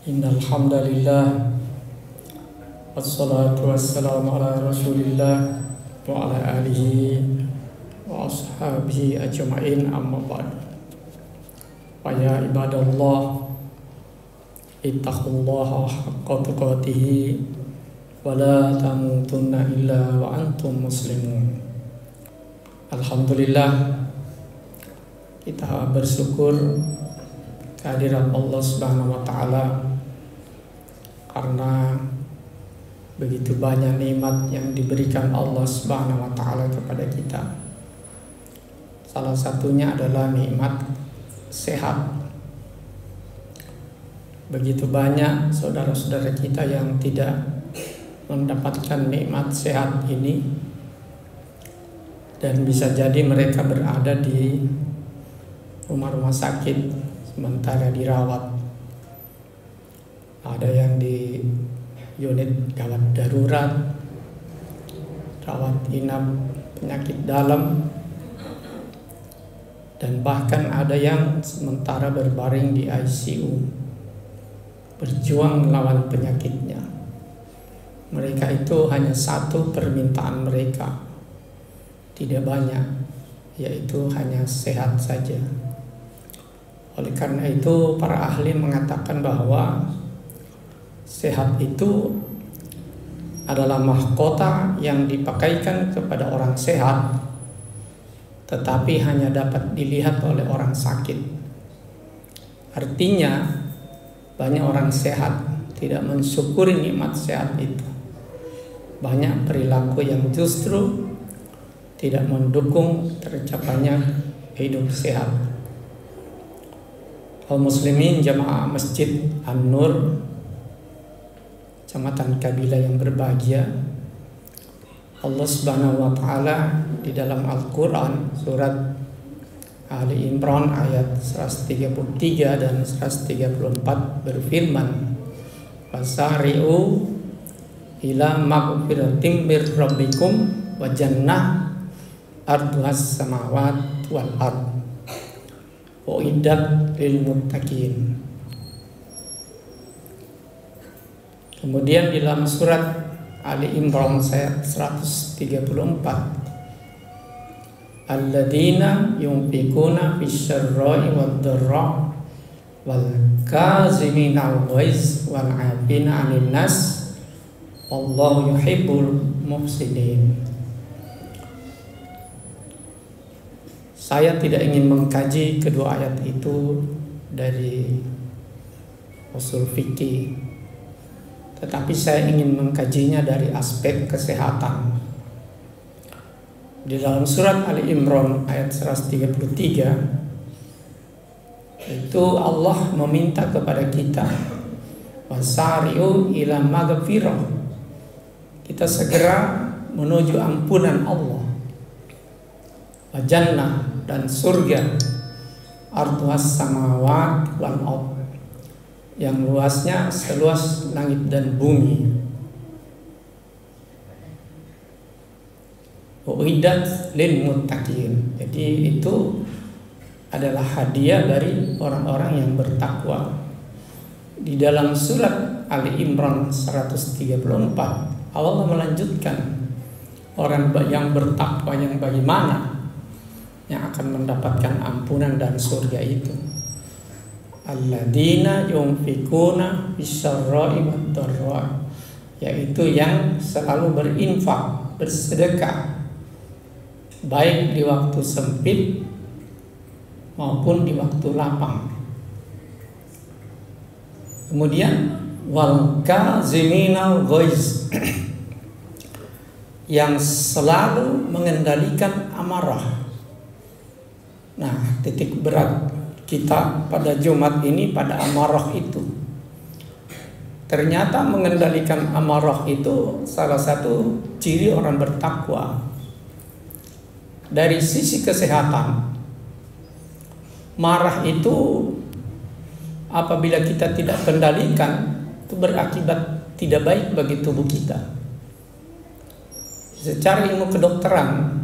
Innal hamdalillah wassalatu wassalamu ala Rasulillah wa ala alihi wa ashabihi ajma'in, amma ba'd. Wa ya ibadallah, ittaqullaha haqqa tuqatih wa la tamutunna illa wa antum muslimun. Alhamdulillah, kita bersyukur kehadiran Allah Subhanahu wa taala karena begitu banyak nikmat yang diberikan Allah Subhanahu wa taala kepada kita. Salah satunya adalah nikmat sehat. Begitu banyak saudara-saudara kita yang tidak mendapatkan nikmat sehat ini, dan bisa jadi mereka berada di rumah-rumah sakit sementara dirawat. Ada yang di unit gawat darurat, rawat inap penyakit dalam, dan bahkan ada yang sementara berbaring di ICU, berjuang melawan penyakitnya. Mereka itu hanya satu permintaan mereka, tidak banyak, yaitu hanya sehat saja. Oleh karena itu para ahli mengatakan bahwa sehat itu adalah mahkota yang dipakaikan kepada orang sehat, tetapi hanya dapat dilihat oleh orang sakit. Artinya banyak orang sehat tidak mensyukuri nikmat sehat itu. Banyak perilaku yang justru tidak mendukung tercapainya hidup sehat. Kaum muslimin jamaah Masjid An-Nur Kecamatan Kabila yang berbahagia, Allah Subhanahu wa taala di dalam Al-Qur'an surat Ali Imran ayat 133 dan 134 berfirman, "Fasari'u ila maghfiratin mir rabbikum wa jannah arduhas samawati wal ard uiddat lil muttaqin." Kemudian di dalam surat Ali Imran ayat 134, "Alladzina yunfikuna fisyarra'i wad-dharra wal kaziminal ghaiz wal 'afina 'anil nas wallahu yuhibbul muhsinin." Saya tidak ingin mengkaji kedua ayat itu dari usul fikih, tetapi saya ingin mengkajinya dari aspek kesehatan. Di dalam surat Ali Imran ayat 133 itu Allah meminta kepada kita, wasari'u ila maghfirah, kita segera menuju ampunan Allah, wa jannah, dan surga, arduhas samawat wal ard, yang luasnya seluas langit dan bumi. Uiddat lil muttaqin. Jadi itu adalah hadiah dari orang-orang yang bertakwa. Di dalam surat Ali Imran 134 Allah melanjutkan orang yang bertakwa yang bagaimana yang akan mendapatkan ampunan dan surga itu. Alladzina yunfikuna bisyarra'i wad-dharra, yaitu yang selalu berinfak, bersedekah, baik di waktu sempit maupun di waktu lapang. Kemudian wal kaziminal ghaiz, yang selalu mengendalikan amarah. Nah, titik berat kita pada Jumat ini pada amarah itu. Ternyata mengendalikan amarah itu salah satu ciri orang bertakwa. Dari sisi kesehatan, marah itu apabila kita tidak kendalikan itu berakibat tidak baik bagi tubuh kita. Secara ilmu kedokteran,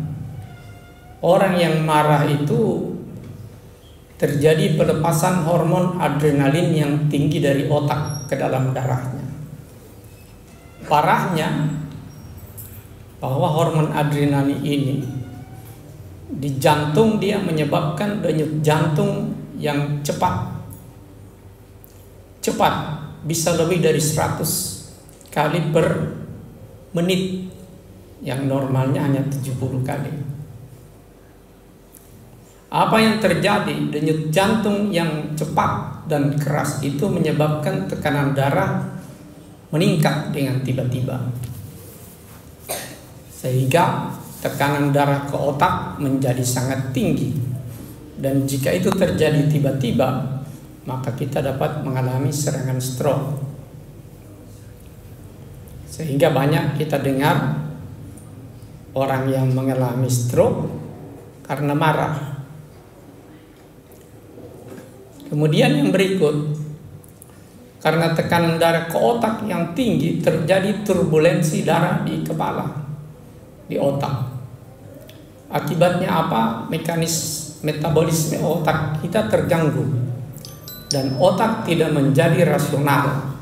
orang yang marah itu terjadi pelepasan hormon adrenalin yang tinggi dari otak ke dalam darahnya. Parahnya bahwa hormon adrenalin ini di jantung dia menyebabkan denyut jantung yang cepat, bisa lebih dari 100 kali per menit, yang normalnya hanya 70 kali. Apa yang terjadi? Denyut jantung yang cepat dan keras itu menyebabkan tekanan darah meningkat dengan tiba-tiba, sehingga tekanan darah ke otak menjadi sangat tinggi. Dan jika itu terjadi tiba-tiba, maka kita dapat mengalami serangan stroke. Sehingga banyak kita dengar orang yang mengalami stroke karena marah. Kemudian yang berikut, karena tekanan darah ke otak yang tinggi, terjadi turbulensi darah di kepala, di otak. Akibatnya apa? Metabolisme otak kita terganggu dan otak tidak menjadi rasional,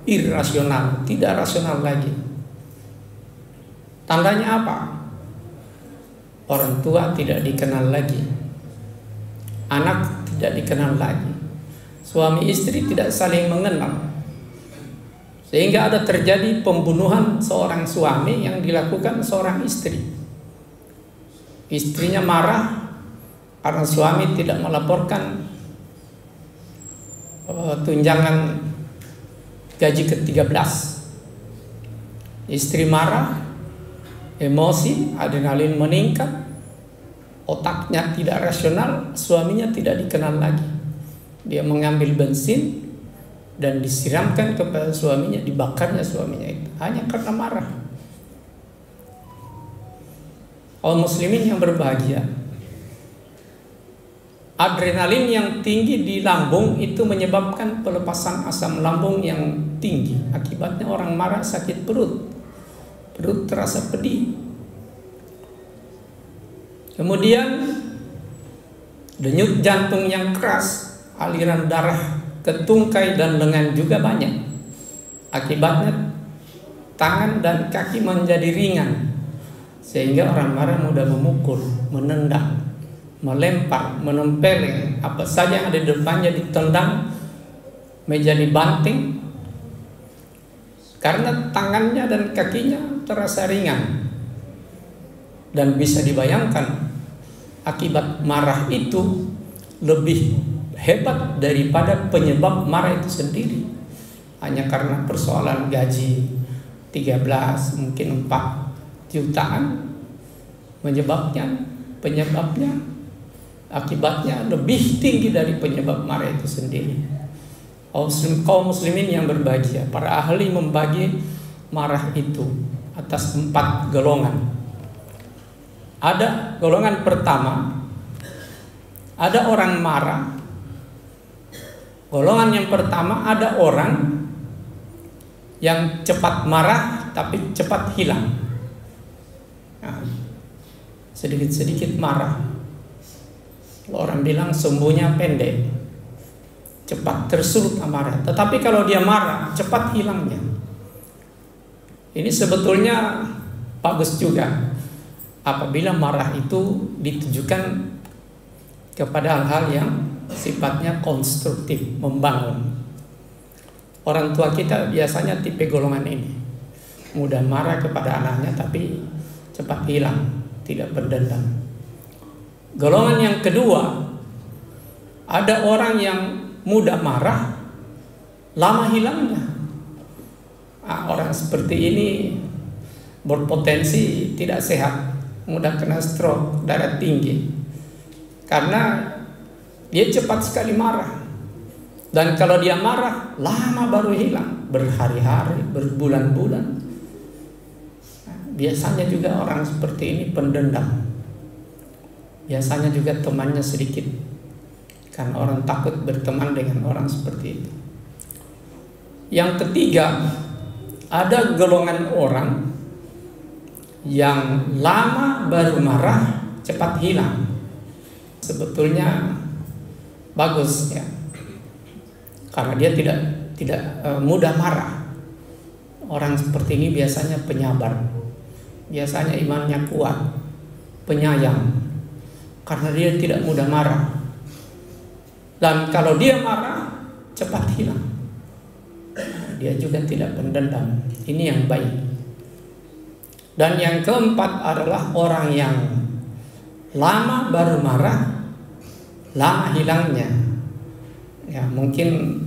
irasional, tidak rasional lagi. Tandanya apa? Orang tua tidak dikenal lagi, anak tidak dikenal lagi, suami istri tidak saling mengenal, sehingga ada terjadi pembunuhan seorang suami yang dilakukan seorang istri. Istrinya marah karena suami tidak melaporkan tunjangan gaji ke-13. Istri marah, emosi, adrenalin meningkat, otaknya tidak rasional, suaminya tidak dikenal lagi. Dia mengambil bensin dan disiramkan kepada suaminya, dibakarnya suaminya itu hanya karena marah. Kaum muslimin yang berbahagia, adrenalin yang tinggi di lambung itu menyebabkan pelepasan asam lambung yang tinggi. Akibatnya orang marah sakit perut terasa pedih. Kemudian denyut jantung yang keras, aliran darah ke tungkai dan lengan juga banyak. Akibatnya tangan dan kaki menjadi ringan, sehingga orang marah mudah memukul, menendang, melempar, menempeleng, apa saja yang ada di depannya ditendang, meja dibanting, karena tangannya dan kakinya terasa ringan. Dan bisa dibayangkan, akibat marah itu lebih hebat daripada penyebab marah itu sendiri. Hanya karena persoalan gaji 13, mungkin 4 jutaan, penyebabnya akibatnya lebih tinggi dari penyebab marah itu sendiri. Kaum muslimin yang berbahagia, para ahli membagi marah itu atas 4 golongan. Ada golongan pertama, ada orang marah. Golongan yang pertama, ada orang yang cepat marah tapi cepat hilang. Nah, sedikit-sedikit marah. Orang bilang sumbunya pendek, cepat tersulut amarah. Tetapi kalau dia marah, cepat hilangnya. Ini sebetulnya bagus juga apabila marah itu ditujukan kepada hal-hal yang sifatnya konstruktif, membangun. Orang tua kita biasanya tipe golongan ini, mudah marah kepada anaknya tapi cepat hilang, tidak berdendam. Golongan yang kedua, ada orang yang mudah marah, lama hilangnya. Orang seperti ini berpotensi tidak sehat, mudah kena stroke, darah tinggi, karena dia cepat sekali marah. Dan kalau dia marah, lama baru hilang, berhari-hari, berbulan-bulan. Biasanya juga orang seperti ini pendendam. Biasanya juga temannya sedikit, karena orang takut berteman dengan orang seperti itu. Yang ketiga, ada golongan orang yang lama baru marah, cepat hilang. Sebetulnya bagus ya, karena dia tidak mudah marah. Orang seperti ini biasanya penyabar, biasanya imannya kuat, penyayang, karena dia tidak mudah marah. Dan kalau dia marah cepat hilang. Dia juga tidak pendendam. Ini yang baik. Dan yang keempat adalah orang yang lama baru marah, lama hilangnya. Ya mungkin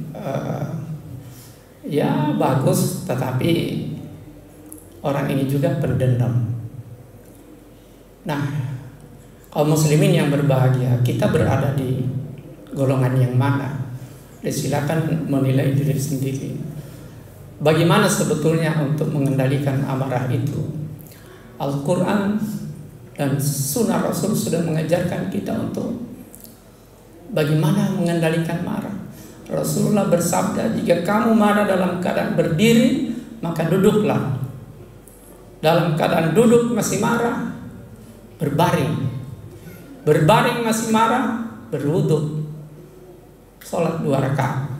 ya bagus, tetapi orang ini juga pendendam. Nah, kaum muslimin yang berbahagia, kita berada di golongan yang mana? Silakan menilai diri sendiri. Bagaimana sebetulnya untuk mengendalikan amarah itu? Al-Quran dan Sunnah Rasul sudah mengajarkan kita untuk bagaimana mengendalikan marah. Rasulullah bersabda, jika kamu marah dalam keadaan berdiri, maka duduklah. Dalam keadaan duduk masih marah, berbaring. Berbaring masih marah, berwudu. Sholat 2 rakaat.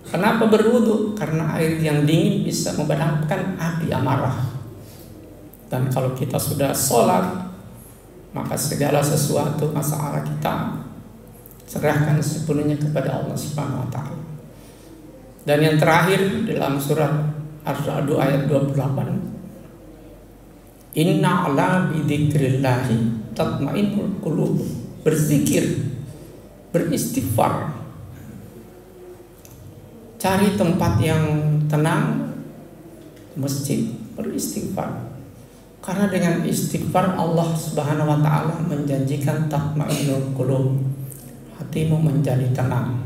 Kenapa berwudu? Karena air yang dingin bisa memadamkan api amarah. Dan kalau kita sudah sholat, maka segala sesuatu masalah kita serahkan sepenuhnya kepada Allah Subhanahu wa taala. Dan yang terakhir dalam surat Ar-Ra'd ayat 28, Inna ala bidzikrillahi tatmainnul qulub. Berzikir, beristighfar. Cari tempat yang tenang, masjid, beristighfar. Karena dengan istighfar Allah Subhanahu wa taala menjanjikan tatmainnul qulub. Hatimu menjadi tenang.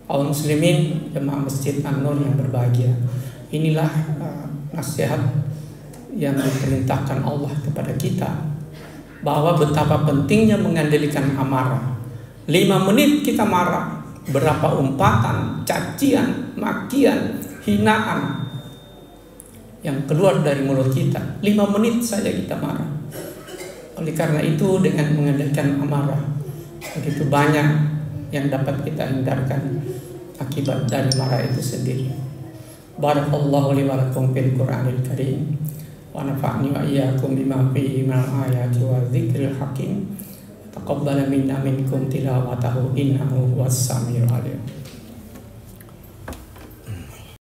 Kaum muslimin jemaah Masjid An-Nur yang berbahagia, inilah nasihat yang diperintahkan Allah kepada kita, bahwa betapa pentingnya mengendalikan amarah. 5 menit kita marah, berapa umpatan, cacian, makian, hinaan yang keluar dari mulut kita. 5 menit saja kita marah. Oleh karena itu, dengan mengendalikan amarah, begitu banyak yang dapat kita hindarkan akibat dari marah itu sendiri. Barakallahu li wa lakum fil Qur'anil Karim wa nafa'ni wa iyyakum bima fihi minal ayati wa dzikril hakim. Taqabbal minna minkum tilawatahu innahu huwas samiul alim.